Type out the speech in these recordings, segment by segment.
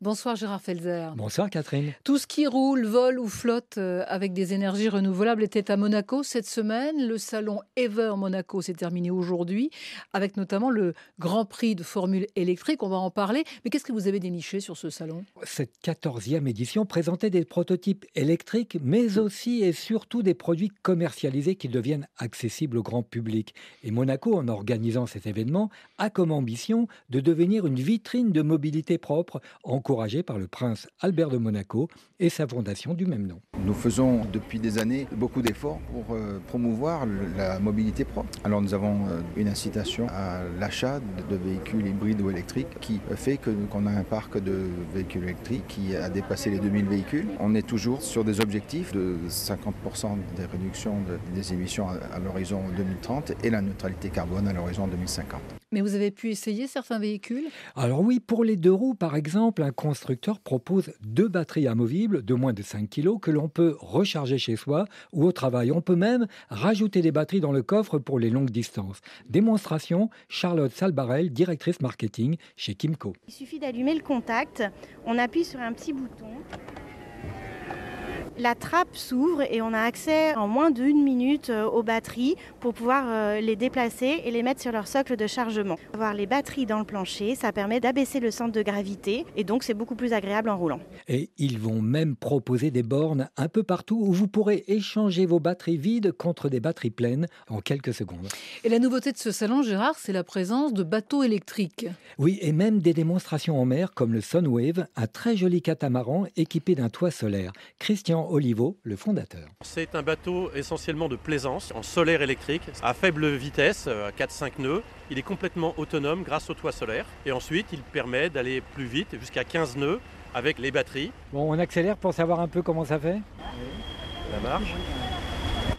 Bonsoir Gérard Felzer. Bonsoir Catherine. Tout ce qui roule, vole ou flotte avec des énergies renouvelables était à Monaco cette semaine. Le salon Ever Monaco s'est terminé aujourd'hui avec notamment le Grand Prix de Formule électrique. On va en parler. Mais qu'est-ce que vous avez déniché sur ce salon? Cette 14e édition présentait des prototypes électriques, mais aussi et surtout des produits commercialisés qui deviennent accessibles au grand public. Et Monaco, en organisant cet événement, a comme ambition de devenir une vitrine de mobilité propre, encouragée par le prince Albert de Monaco et sa fondation du même nom. Nous faisons depuis des années beaucoup d'efforts pour promouvoir la mobilité propre. Alors nous avons une incitation à l'achat de véhicules hybrides ou électriques qui fait qu'on a un parc de véhicules électriques qui a dépassé les 2000 véhicules. On est toujours sur des objectifs de 50% des réductions des émissions à l'horizon 2030 et la neutralité carbone à l'horizon 2050. Mais vous avez pu essayer certains véhicules? Alors oui, pour les 2 roues par exemple, un constructeur propose 2 batteries amovibles de moins de 5 kg que l'on peut recharger chez soi ou au travail. On peut même rajouter des batteries dans le coffre pour les longues distances. Démonstration, Charlotte Salbarel, directrice marketing chez Kymco. Il suffit d'allumer le contact, on appuie sur un petit bouton. La trappe s'ouvre et on a accès en moins d'1 minute aux batteries pour pouvoir les déplacer et les mettre sur leur socle de chargement. Avoir les batteries dans le plancher, ça permet d'abaisser le centre de gravité et donc c'est beaucoup plus agréable en roulant. Et ils vont même proposer des bornes un peu partout où vous pourrez échanger vos batteries vides contre des batteries pleines en quelques secondes. Et la nouveauté de ce salon, Gérard, c'est la présence de bateaux électriques. Oui, et même des démonstrations en mer comme le Sunwave, un très joli catamaran équipé d'un toit solaire. Christian Olivo, le fondateur. C'est un bateau essentiellement de plaisance en solaire électrique à faible vitesse, à 4-5 nœuds. Il est complètement autonome grâce au toit solaire et ensuite il permet d'aller plus vite jusqu'à 15 nœuds avec les batteries. Bon, on accélère pour savoir un peu comment ça fait. Ça marche.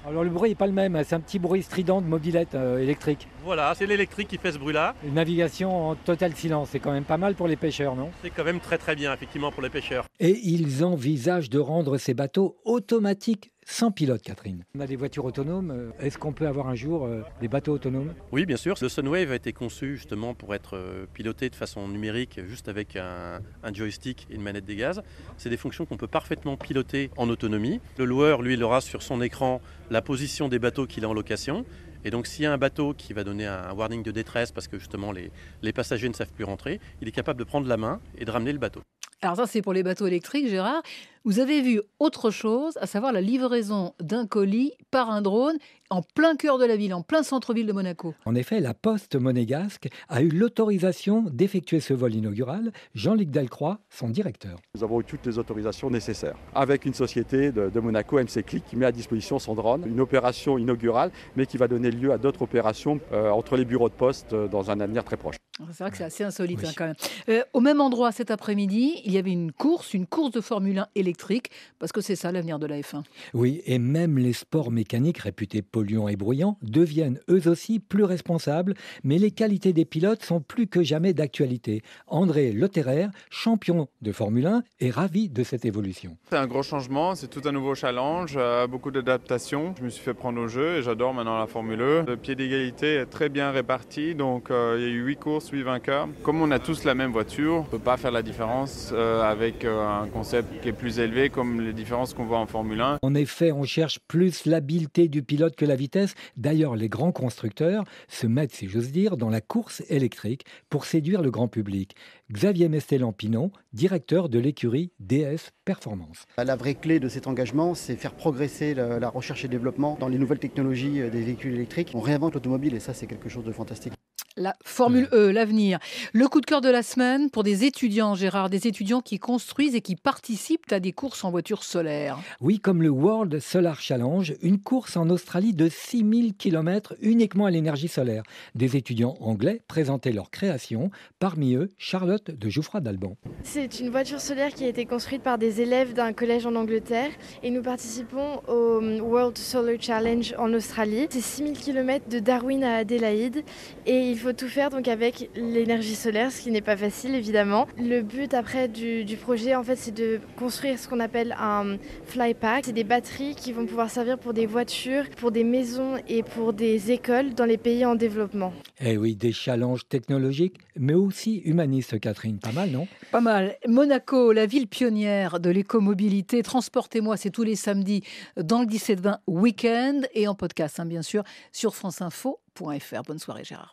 Alors le bruit n'est pas le même, c'est un petit bruit strident de mobilette électrique. Voilà, c'est l'électrique qui fait ce bruit-là. Une navigation en total silence, c'est quand même pas mal pour les pêcheurs, non? C'est quand même très très bien effectivement pour les pêcheurs. Et ils envisagent de rendre ces bateaux automatiques sans pilote, Catherine. On a des voitures autonomes, est-ce qu'on peut avoir un jour des bateaux autonomes? Oui, bien sûr. Le Sunwave a été conçu justement pour être piloté de façon numérique, juste avec un joystick et une manette des gaz. C'est des fonctions qu'on peut parfaitement piloter en autonomie. Le loueur, lui, il aura sur son écran la position des bateaux qu'il a en location. Et donc s'il y a un bateau qui va donner un warning de détresse parce que justement les passagers ne savent plus rentrer, il est capable de prendre la main et de ramener le bateau. Alors ça, c'est pour les bateaux électriques, Gérard. Vous avez vu autre chose, à savoir la livraison d'un colis par un drone en plein cœur de la ville, en plein centre-ville de Monaco. En effet, la Poste monégasque a eu l'autorisation d'effectuer ce vol inaugural. Jean-Luc Delcroix, son directeur. Nous avons eu toutes les autorisations nécessaires. Avec une société de Monaco, MC Click, qui met à disposition son drone. Une opération inaugurale, mais qui va donner lieu à d'autres opérations entre les bureaux de poste dans un avenir très proche. C'est vrai que c'est assez insolite Oui. quand même. Au même endroit cet après-midi, il y avait une course de Formule 1 électrique, parce que c'est ça l'avenir de la F1. Oui, et même les sports mécaniques réputés polluants et bruyants deviennent eux aussi plus responsables, mais les qualités des pilotes sont plus que jamais d'actualité. André Lotterer, champion de Formule 1, est ravi de cette évolution. C'est un gros changement, c'est tout un nouveau challenge, beaucoup d'adaptations. Je me suis fait prendre au jeu et j'adore maintenant la Formule 1. Le pied d'égalité est très bien réparti, donc il y a eu 8 courses, 8 vainqueurs. Comme on a tous la même voiture, on ne peut pas faire la différence avec un concept qui est plus élevé comme les différences qu'on voit en Formule 1. En effet, on cherche plus l'habileté du pilote que la vitesse. D'ailleurs, les grands constructeurs se mettent, si j'ose dire, dans la course électrique pour séduire le grand public. Xavier Mestellan-Pinon, directeur de l'écurie DS Performance. La vraie clé de cet engagement, c'est faire progresser la recherche et développement dans les nouvelles technologies des véhicules électriques. On réinvente l'automobile et ça, c'est quelque chose de fantastique. La Formule E, l'avenir. Le coup de cœur de la semaine pour des étudiants, Gérard, des étudiants qui construisent et qui participent à des courses en voiture solaire. Oui, comme le World Solar Challenge, une course en Australie de 6000 km uniquement à l'énergie solaire. Des étudiants anglais présentaient leur création, parmi eux Charlotte de Jouffroy-d'Alban. C'est une voiture solaire qui a été construite par des élèves d'un collège en Angleterre et nous participons au World Solar Challenge en Australie. C'est 6000 km de Darwin à Adélaïde et il faut tout faire donc avec l'énergie solaire, ce qui n'est pas facile évidemment. Le but après du projet, en fait, c'est de construire ce qu'on appelle un flypack. C'est des batteries qui vont pouvoir servir pour des voitures, pour des maisons et pour des écoles dans les pays en développement. Eh oui, des challenges technologiques, mais aussi humanistes, Catherine. Pas mal, non? Pas mal. Monaco, la ville pionnière de l'écomobilité. Transportez-moi, c'est tous les samedis dans le 17-20 week-end et en podcast, bien sûr, sur franceinfo.fr. Bonne soirée, Gérard.